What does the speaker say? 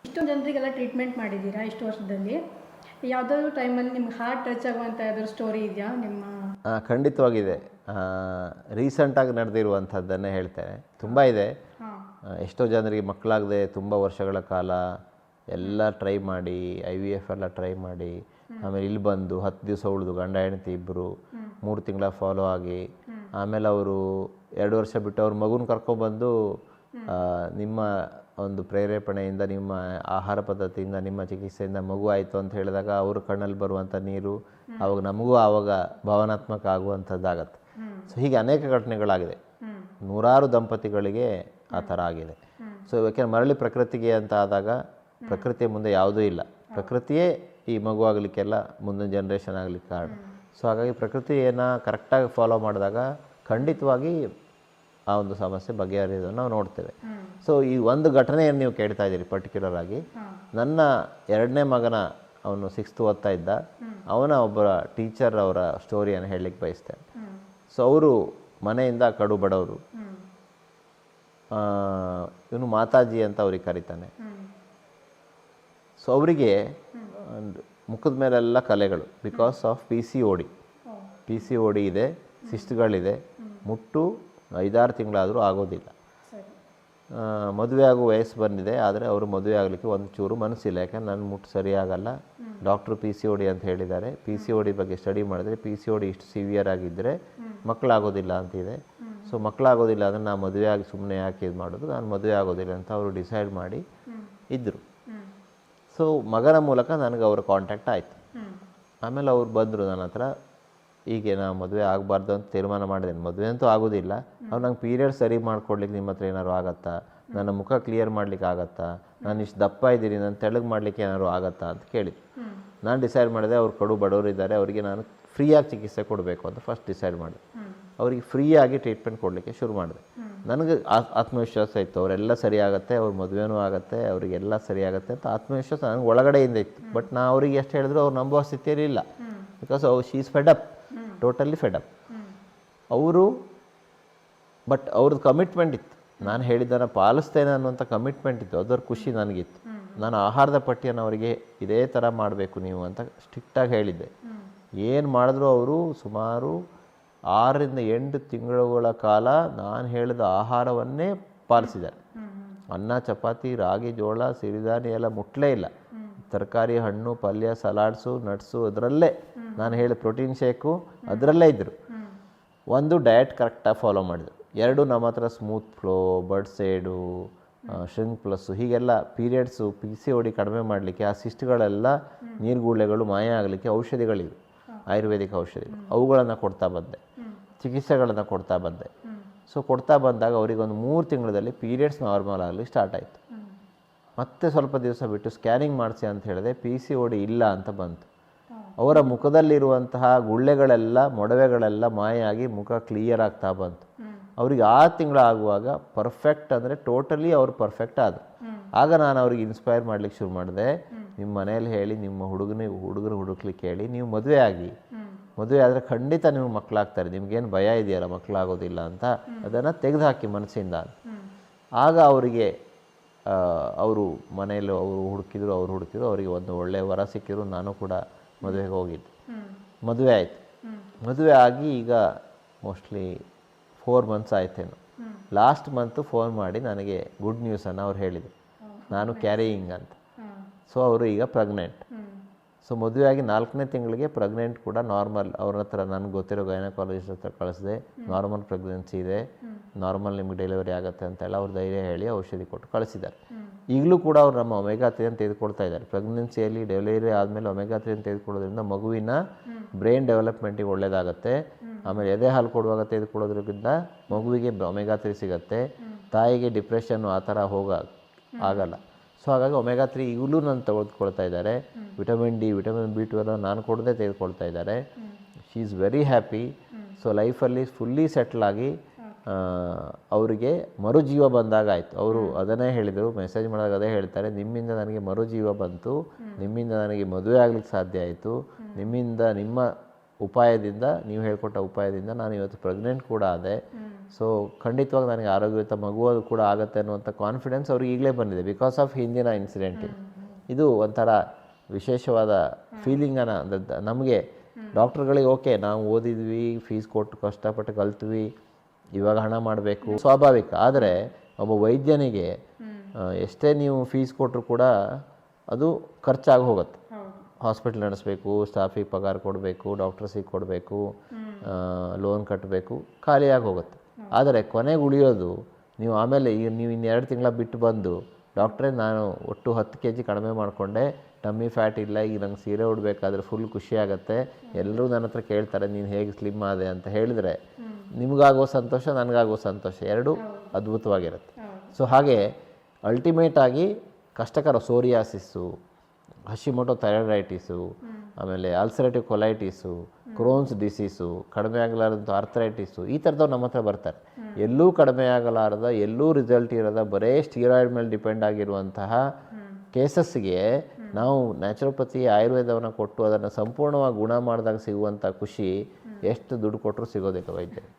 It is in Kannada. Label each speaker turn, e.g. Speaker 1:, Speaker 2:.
Speaker 1: ಇಷ್ಟೊಂದು ಜನರಿಗೆಲ್ಲ ಟ್ರೀಟ್ಮೆಂಟ್ ಮಾಡಿದ್ದೀರಾ ಇಷ್ಟು ವರ್ಷದಲ್ಲಿ. ಯಾವುದಾದ್ರೂ ಟೈಮಲ್ಲಿ ನಿಮ್ಗೆ ಹಾರ್ಟ್ ಟಚ್ ಆಗುವಂಥ ಯಾವ್ದಾದ್ರು ಸ್ಟೋರಿ ಇದೆಯಾ ನಿಮ್ಮ?
Speaker 2: ಖಂಡಿತವಾಗಿದೆ. ರೀಸೆಂಟಾಗಿ ನಡೆದಿರುವಂಥದ್ದನ್ನೇ ಹೇಳ್ತೇನೆ. ತುಂಬ ಇದೆ. ಎಷ್ಟೋ ಜನರಿಗೆ ಮಕ್ಕಳಾಗದೆ ತುಂಬ ವರ್ಷಗಳ ಕಾಲ ಎಲ್ಲ ಟ್ರೈ ಮಾಡಿ, IVF ಎಲ್ಲ ಟ್ರೈ ಮಾಡಿ, ಆಮೇಲೆ ಇಲ್ಲಿ ಬಂದು 10 ದಿವಸ ಉಳಿದು ಗಂಡ ಹೆಂಡತಿ ಇಬ್ಬರು 3 ತಿಂಗಳ ಫಾಲೋ ಆಗಿ, ಆಮೇಲೆ ಅವರು 2 ವರ್ಷ ಬಿಟ್ಟು ಅವ್ರ ಮಗುನ ಕರ್ಕೊಬಂದು ನಿಮ್ಮ ಒಂದು ಪ್ರೇರೇಪಣೆಯಿಂದ, ನಿಮ್ಮ ಆಹಾರ ಪದ್ಧತಿಯಿಂದ, ನಿಮ್ಮ ಚಿಕಿತ್ಸೆಯಿಂದ ಮಗು ಆಯಿತು ಅಂತ ಹೇಳಿದಾಗ ಅವ್ರ ಕಣ್ಣಲ್ಲಿ ಬರುವಂಥ ನೀರು ಅವಾಗ ನಮಗೂ ಆವಾಗ ಭಾವನಾತ್ಮಕ ಆಗುವಂಥದ್ದಾಗತ್ತೆ. ಸೊ ಹೀಗೆ ಅನೇಕ ಘಟನೆಗಳಾಗಿದೆ. ನೂರಾರು ದಂಪತಿಗಳಿಗೆ ಆ ಥರ ಆಗಿದೆ. ಸೊ ಯಾಕೆಂದ್ರೆ ಮರಳಿ ಪ್ರಕೃತಿಗೆ ಅಂತ ಆದಾಗ ಪ್ರಕೃತಿಯ ಮುಂದೆ ಯಾವುದೂ ಇಲ್ಲ. ಪ್ರಕೃತಿಯೇ ಈ ಮಗು ಆಗಲಿಕ್ಕೆಲ್ಲ ಮುಂದಿನ ಜನ್ರೇಷನ್ ಆಗಲಿಕ್ಕೆ ಕಾರಣ. ಸೊ ಹಾಗಾಗಿ ಪ್ರಕೃತಿಯನ್ನು ಕರೆಕ್ಟಾಗಿ ಫಾಲೋ ಮಾಡಿದಾಗ ಖಂಡಿತವಾಗಿ ಆ ಒಂದು ಸಮಸ್ಯೆ ಬಗೆಹರಿಯೋದನ್ನು ನಾವು ನೋಡ್ತೇವೆ. ಸೊ ಈ ಒಂದು ಘಟನೆಯನ್ನು ನೀವು ಕೇಳ್ತಾ ಇದ್ದೀರಿ ಪರ್ಟಿಕ್ಯುಲರ್ ಆಗಿ. ನನ್ನ 2ನೇ ಮಗನ, ಅವನು 6th ಓದ್ತಾ ಇದ್ದ, ಅವನ ಒಬ್ಬರ ಟೀಚರ್ ಅವರ ಸ್ಟೋರಿಯನ್ನು ಹೇಳಲಿಕ್ಕೆ ಬಯಸ್ತೇನೆ. ಸೊ ಅವರು ಮನೆಯಿಂದ ಕಡು ಬಡವರು. ಇವನು ಮಾತಾಜಿ ಅಂತ ಅವ್ರಿಗೆ ಕರೀತಾನೆ. ಸೊ ಅವರಿಗೆ ಮುಖದ ಮೇಲೆಲ್ಲ ಕಲೆಗಳು, ಬಿಕಾಸ್ ಆಫ್ PCOD ಇದೆ, ಸಿಸ್ಟ್ಗಳಿದೆ. ಮುಟ್ಟು 5-6 ತಿಂಗಳಾದರೂ ಆಗೋದಿಲ್ಲ. ಮದುವೆ ಆಗೋ ವಯಸ್ಸು ಬಂದಿದೆ, ಆದರೆ ಅವರು ಮದುವೆ ಆಗಲಿಕ್ಕೆ ಒಂದು ಚೂರು ಮನಸ್ಸಿಲ್ಲ. ಯಾಕಂದ್ರೆ ನನ್ನ ಮುಟ್ಟು ಸರಿಯಾಗಲ್ಲ, ಡಾಕ್ಟ್ರು PCOD ಅಂತ ಹೇಳಿದ್ದಾರೆ. PCOD ಬಗ್ಗೆ ಸ್ಟಡಿ ಮಾಡಿದ್ರೆ PCOD ಇಷ್ಟು ಸಿವಿಯರ್ ಆಗಿದ್ದರೆ ಮಕ್ಕಳಾಗೋದಿಲ್ಲ ಅಂತಿದೆ. ಸೊ ಮಕ್ಕಳಾಗೋದಿಲ್ಲ ಅಂದರೆ ನಾನು ಮದುವೆ ಆಗಿ ಸುಮ್ಮನೆ ಯಾಕೆ ಇದು ಮಾಡೋದು, ನಾನು ಮದುವೆ ಆಗೋದಿಲ್ಲ ಅಂತ ಅವರು ಡಿಸೈಡ್ ಮಾಡಿ ಇದ್ದರು. ಸೊ ಮಗನ ಮೂಲಕ ನನಗೆ ಅವರ ಕಾಂಟ್ಯಾಕ್ಟ್ ಆಯಿತು. ಆಮೇಲೆ ಅವ್ರು ಬಂದರು ನನ್ನ ಹತ್ರ. ಹೀಗೆ ನಾನು ಮದುವೆ ಆಗಬಾರ್ದು ಅಂತ ತೀರ್ಮಾನ ಮಾಡಿದ್ದೇನೆ. ಮದುವೆ ಅಂತೂ ಆಗೋದಿಲ್ಲ, ಅವ್ರು ನಂಗೆ ಪೀರಿಯಡ್ ಸರಿ ಮಾಡ್ಕೊಡ್ಲಿಕ್ಕೆ ನಿಮ್ಮ ಹತ್ರ ಏನಾದ್ರು ಆಗುತ್ತಾ, ನನ್ನ ಮುಖ ಕ್ಲಿಯರ್ ಮಾಡ್ಲಿಕ್ಕೆ ಆಗುತ್ತಾ, ನಾನು ಇಷ್ಟು ದಪ್ಪ ಇದ್ದೀನಿ, ನಾನು ತೆಳಗೆ ಮಾಡಲಿಕ್ಕೆ ಏನಾದ್ರು ಆಗುತ್ತಾ ಅಂತ ಕೇಳಿದ್ದು. ನಾನು ಡಿಸೈಡ್ ಮಾಡಿದೆ ಅವ್ರು ಕಡು ಬಡವರಿದ್ದಾರೆ, ಅವರಿಗೆ ನಾನು ಫ್ರೀಯಾಗಿ ಚಿಕಿತ್ಸೆ ಕೊಡಬೇಕು ಅಂತ ಫಸ್ಟ್ ಡಿಸೈಡ್ ಮಾಡಿದೆ. ಅವರಿಗೆ ಫ್ರೀಯಾಗಿ ಟ್ರೀಟ್ಮೆಂಟ್ ಕೊಡಲಿಕ್ಕೆ ಶುರು ಮಾಡಿದೆ. ನನಗೆ ಆತ್ಮವಿಶ್ವಾಸ ಇತ್ತು, ಅವರೆಲ್ಲ ಸರಿಯಾಗತ್ತೆ, ಅವ್ರ ಮದುವೆನೂ ಆಗುತ್ತೆ, ಅವರಿಗೆಲ್ಲ ಸರಿಯಾಗತ್ತೆ ಅಂತ ಆತ್ಮವಿಶ್ವಾಸ ನನಗೆ ಒಳಗಡೆಯಿಂದ ಇತ್ತು. ಬಟ್ ನಾ ಅವರಿಗೆ ಎಷ್ಟು ಹೇಳಿದ್ರು ಅವ್ರು ನಂಬುವ ಸ್ಥಿತಿಯಲ್ಲಿ ಇಲ್ಲ. Because she is Fed up, totally Fed up ಅವರು. ಬಟ್ ಅವ್ರದ್ದು ಕಮಿಟ್ಮೆಂಟ್ ಇತ್ತು, ನಾನು ಹೇಳಿದ್ದನ್ನು ಪಾಲಿಸ್ತೇನೆ ಅನ್ನುವಂಥ ಕಮಿಟ್ಮೆಂಟ್ ಇತ್ತು. ಅದರ ಖುಷಿ ನನಗಿತ್ತು. ನಾನು ಆಹಾರದ ಪಟ್ಟಿಯನ್ನು ಅವರಿಗೆ ಇದೇ ಥರ ಮಾಡಬೇಕು ನೀವು ಅಂತ ಸ್ಟ್ರಿಕ್ಟಾಗಿ ಹೇಳಿದ್ದೆ. ಏನು ಮಾಡಿದ್ರು ಅವರು ಸುಮಾರು 6-8 ತಿಂಗಳುಗಳ ಕಾಲ ನಾನು ಹೇಳಿದ ಆಹಾರವನ್ನೇ ಪಾಲಿಸಿದ್ದಾರೆ. ಅನ್ನ, ಚಪಾತಿ, ರಾಗಿ, ಜೋಳ, ಸಿರಿಧಾನ್ಯ ಎಲ್ಲ ಮುಟ್ಲೇ ಇಲ್ಲ. ತರಕಾರಿ, ಹಣ್ಣು, ಪಲ್ಯ, ಸಲಾಡ್ಸು, ನಟ್ಸು, ಅದರಲ್ಲೇ ನಾನು ಹೇಳಿದ ಪ್ರೋಟೀನ್ ಶೇಕು ಅದರಲ್ಲೇ ಇದ್ದರು. ಒಂದು ಡಯಟ್ ಕರೆಕ್ಟಾಗಿ ಫಾಲೋ ಮಾಡಿದರು. 2 ನಮ್ಮ ಹತ್ರ ಸ್ಮೂತ್ ಫ್ಲೋ, ಬಡ್ ಸೈಡು, ಶ್ರಿಂಕ್ ಪ್ಲಸ್ಸು, ಹೀಗೆಲ್ಲ ಪೀರಿಯಡ್ಸು PCOD ಕಡಿಮೆ ಮಾಡಲಿಕ್ಕೆ, ಆ ಸಿಸ್ಟ್ಗಳೆಲ್ಲ ನೀರುಗುಳ್ಳೆಗಳು ಮಾಯ ಆಗಲಿಕ್ಕೆ ಔಷಧಿಗಳಿವೆ, ಆಯುರ್ವೇದಿಕ್ ಔಷಧಿಗಳು. ಅವುಗಳನ್ನು ಕೊಡ್ತಾ ಬಂದೆ, ಚಿಕಿತ್ಸೆಗಳನ್ನು ಕೊಡ್ತಾ ಬಂದೆ. ಸೊ ಕೊಡ್ತಾ ಬಂದಾಗ ಅವರಿಗೊಂದು 3 ತಿಂಗಳಲ್ಲಿ ಪೀರಿಯಡ್ಸ್ ನಾರ್ಮಲ್ ಆಗಲಿ ಸ್ಟಾರ್ಟ್ ಆಯಿತು. ಮತ್ತೆ ಸ್ವಲ್ಪ ದಿವಸ ಬಿಟ್ಟು ಸ್ಕ್ಯಾನಿಂಗ್ ಮಾಡಿಸಿ ಅಂತ ಹೇಳಿದೆ, PCOD ಇಲ್ಲ ಅಂತ ಬಂತು. ಅವರ ಮುಖದಲ್ಲಿರುವಂತಹ ಗುಳ್ಳೆಗಳೆಲ್ಲ, ಮೊಡವೆಗಳೆಲ್ಲ ಮಾಯ ಆಗಿ ಮುಖ ಕ್ಲಿಯರ್ ಆಗ್ತಾ ಬಂತು. ಅವ್ರಿಗೆ 6 ತಿಂಗಳು ಆಗುವಾಗ ಪರ್ಫೆಕ್ಟ್ ಅಂದರೆ ಟೋಟಲಿ ಅವರು ಪರ್ಫೆಕ್ಟ್ ಆದರು. ಆಗ ನಾನು ಅವ್ರಿಗೆ ಇನ್ಸ್ಪೈರ್ ಮಾಡಲಿಕ್ಕೆ ಶುರು ಮಾಡಿದೆ, ನಿಮ್ಮ ಮನೇಲಿ ಹೇಳಿ, ನಿಮ್ಮ ಹುಡುಗರು ಹುಡುಕ್ಲಿಕ್ಕೆ ಹೇಳಿ, ನೀವು ಮದುವೆ ಆಗಿ, ಮದುವೆ ಆದರೆ ಖಂಡಿತ ನೀವು ಮಕ್ಕಳಾಗ್ತಾರೆ, ನಿಮ್ಗೇನು ಭಯ ಇದೆಯಲ್ಲ ಮಕ್ಕಳಾಗೋದಿಲ್ಲ ಅಂತ, ಅದನ್ನು ತೆಗೆದುಹಾಕಿ ಮನಸ್ಸಿಂದ. ಆಗ ಅವರಿಗೆ ಅವರು ಮನೆಯಲ್ಲಿ ಅವರು ಹುಡುಕಿದ್ರು, ಅವರಿಗೆ ಒಂದು ಒಳ್ಳೆಯ ವರ ಸಿಕ್ಕಿದ್ರು. ನಾನು ಕೂಡ ಮದುವೆಗೆ ಹೋಗಿದ್ದೆ. ಮದುವೆ ಆಯಿತು. ಮದುವೆ ಆಗಿ ಈಗ ಮೋಸ್ಟ್ಲಿ 4 ಮಂತ್ಸ್ ಆಯ್ತೇನು. ಲಾಸ್ಟ್ ಮಂತು ಫೋನ್ ಮಾಡಿ ನನಗೆ ಗುಡ್ ನ್ಯೂಸನ್ನು ಅವ್ರು ಹೇಳಿದರು, ನಾನು ಕ್ಯಾರಿಯಿಂಗ್ ಅಂತ. ಸೊ ಅವರು ಈಗ ಪ್ರೆಗ್ನೆಂಟ್. ಸೊ ಮದುವೆ ಆಗಿ 4ನೇ ತಿಂಗಳಿಗೆ ಪ್ರೆಗ್ನೆಂಟ್ ಕೂಡ ನಾರ್ಮಲ್. ಅವ್ರ ಹತ್ರ ನನಗೆ ಗೊತ್ತಿರೋ ಗೈನಕಾಲಜಿಸ್ಟ್ ಹತ್ರ ಕಳಿಸಿದೆ, ನಾರ್ಮಲ್ ಪ್ರೆಗ್ನೆನ್ಸಿ ಇದೆ, ನಾರ್ಮಲ್ ನಿಮಗೆ ಡೆಲಿವರಿ ಆಗುತ್ತೆ ಅಂತೆಲ್ಲ ಅವ್ರು ಧೈರ್ಯ ಹೇಳಿ ಔಷಧಿ ಕೊಟ್ಟು ಕಳಿಸಿದ್ದಾರೆ. ಈಗಲೂ ಕೂಡ ಅವ್ರು ನಮ್ಮ omega-3 ಅಂತ ತೆಗೆದುಕೊಳ್ತಾ ಇದ್ದಾರೆ. ಪ್ರೆಗ್ನೆನ್ಸಿಯಲ್ಲಿ ಡೆಲಿವರಿ ಆದಮೇಲೆ omega-3 ಅಂತ ತೆಗೆದುಕೊಳ್ಳೋದ್ರಿಂದ ಮಗುವಿನ ಬ್ರೈನ್ ಡೆವಲಪ್ಮೆಂಟಿಗೆ ಒಳ್ಳೆಯದಾಗತ್ತೆ. ಆಮೇಲೆ ಎದೆ ಹಾಲು ಕೊಡುವಾಗ ತೆಗೆದುಕೊಳ್ಳೋದ್ರಿಂದ ಮಗುವಿಗೆ omega-3 ಸಿಗುತ್ತೆ. ತಾಯಿಗೆ ಡಿಪ್ರೆಷನ್ನು ಆ ಥರ ಆಗಲ್ಲ. ಸೊ ಹಾಗಾಗಿ omega-3 ಈಗಲೂ ನಾನು ತೆಗೆದುಕೊಳ್ತಾ ಇದ್ದಾರೆ. ವಿಟಮಿನ್ ಡಿ, ವಿಟಮಿನ್ B12 ನಾನು ಕೊಡದೆ ತೆಗೆದುಕೊಳ್ತಾ ಇದ್ದಾರೆ. She is very happy. So ಲೈಫಲ್ಲಿ ಫುಲ್ಲಿ ಸೆಟ್ಲ್ ಆಗಿ ಅವರಿಗೆ ಮರುಜೀವ ಬಂದಾಗ ಆಯಿತು. ಅವರು ಅದನ್ನೇ ಹೇಳಿದರು, ಮೆಸೇಜ್ ಮಾಡಿದಾಗ ಅದೇ ಹೇಳ್ತಾರೆ, ನಿಮ್ಮಿಂದ ನನಗೆ ಮರುಜೀವ ಬಂತು, ನಿಮ್ಮಿಂದ ನನಗೆ ಮದುವೆ ಆಗಲಿಕ್ಕೆ ಸಾಧ್ಯ ಆಯಿತು, ನಿಮ್ಮಿಂದ, ನಿಮ್ಮ ಉಪಾಯದಿಂದ, ನೀವು ಹೇಳ್ಕೊಟ್ಟ ಉಪಾಯದಿಂದ ನಾನು ಇವತ್ತು ಪ್ರೆಗ್ನೆಂಟ್ ಕೂಡ ಆದೆ. ಸೊ ಖಂಡಿತವಾಗಿ ನನಗೆ ಆರೋಗ್ಯಯುತ ಮಗು ಕೂಡ ಆಗುತ್ತೆ ಅನ್ನುವಂಥ ಕಾನ್ಫಿಡೆನ್ಸ್ ಅವ್ರಿಗೆ ಈಗಲೇ ಬಂದಿದೆ ಬಿಕಾಸ್ ಆಫ್ ಹಿಂದಿನ ಇನ್ಸಿಡೆಂಟ್. ಇದು ಒಂಥರ ವಿಶೇಷವಾದ ಫೀಲಿಂಗನ್ನು ನಮಗೆ ಡಾಕ್ಟ್ರುಗಳಿಗೆ ಓಕೆ ನಾವು ಓದಿದ್ವಿ, ಫೀಸ್ ಕೊಟ್ಟು ಕಷ್ಟಪಟ್ಟು ಕಲ್ತ್ವಿ, ಇವಾಗ ಹಣ ಮಾಡಬೇಕು ಸ್ವಾಭಾವಿಕ. ಆದರೆ ಒಬ್ಬ ವೈದ್ಯನಿಗೆ ಎಷ್ಟೇ ನೀವು ಫೀಸ್ ಕೊಟ್ಟರು ಕೂಡ ಅದು ಖರ್ಚಾಗಿ ಹೋಗುತ್ತೆ. ಹಾಸ್ಪಿಟ್ಲ್ ನಡೆಸಬೇಕು, ಸ್ಟಾಫಿಗೆ ಪಗಾರ ಕೊಡಬೇಕು, ಡಾಕ್ಟರ್ಸಿಗೆ ಕೊಡಬೇಕು, ಲೋನ್ ಕಟ್ಟಬೇಕು, ಖಾಲಿಯಾಗಿ ಹೋಗುತ್ತೆ. ಆದರೆ ಕೊನೆಗೆ ಉಳಿಯೋದು ನೀವು ಆಮೇಲೆ ಈಗ ನೀವು ಇನ್ನೆರಡು ತಿಂಗಳ ಬಿಟ್ಟು ಬಂದು ಡಾಕ್ಟ್ರೇ ನಾನು ಒಟ್ಟು 10 kg ಕಡಿಮೆ ಮಾಡಿಕೊಂಡೆ, ಟಮ್ಮಿ ಫ್ಯಾಟ್ ಇಲ್ಲ, ಈಗ ನಂಗೆ ಸೀರೆ ಉಡಬೇಕಾದ್ರೆ ಫುಲ್ ಖುಷಿ ಆಗುತ್ತೆ, ಎಲ್ಲರೂ ನನ್ನ ಹತ್ರ ಕೇಳ್ತಾರೆ ನೀನು ಹೇಗೆ ಸ್ಲಿಮ್ ಆದೆ ಅಂತ ಹೇಳಿದರೆ ನಿಮಗಾಗೋ ಸಂತೋಷ ನನಗಾಗೋ ಸಂತೋಷ ಎರಡೂ ಅದ್ಭುತವಾಗಿರುತ್ತೆ. ಸೊ ಹಾಗೆ ಅಲ್ಟಿಮೇಟಾಗಿ ಕಷ್ಟಕರ ಸೋರಿಯಾಸಿಸ್ಸು, ಹಶಿಮೋಟೋ ಥೈರಾಯ್ಡೈಟಿಸು, ಆಮೇಲೆ ಅಲ್ಸರೇಟಿವ್ ಕೊಲೈಟಿಸು, ಕ್ರೋನ್ಸ್ ಡಿಸೀಸು, ಕಡಿಮೆ ಆಗಲಾರದಂಥ ಆರ್ಥರೈಟಿಸು, ಈ ಥರದವ್ರು ನಮ್ಮ ಹತ್ರ ಬರ್ತಾರೆ. ಎಲ್ಲೂ ಕಡಿಮೆ ಆಗಲಾರದ, ಎಲ್ಲೂ ರಿಸಲ್ಟ್ ಇರೋದ, ಬರೀ ಸ್ಟೀರಾಯ್ಡ್ ಮೇಲೆ ಡಿಪೆಂಡ್ ಆಗಿರುವಂತಹ ಕೇಸಸ್ಗೆ ನಾವು ನ್ಯಾಚುರೋಪತಿ ಆಯುರ್ವೇದವನ್ನು ಕೊಟ್ಟು ಅದನ್ನು ಸಂಪೂರ್ಣವಾಗಿ ಗುಣ ಮಾಡಿದಾಗ ಸಿಗುವಂಥ ಖುಷಿ ಎಷ್ಟು ದುಡ್ಡು ಕೊಟ್ಟರು ಸಿಗೋದಿಲ್ಲ ವೈದ್ಯರಿಗೆ.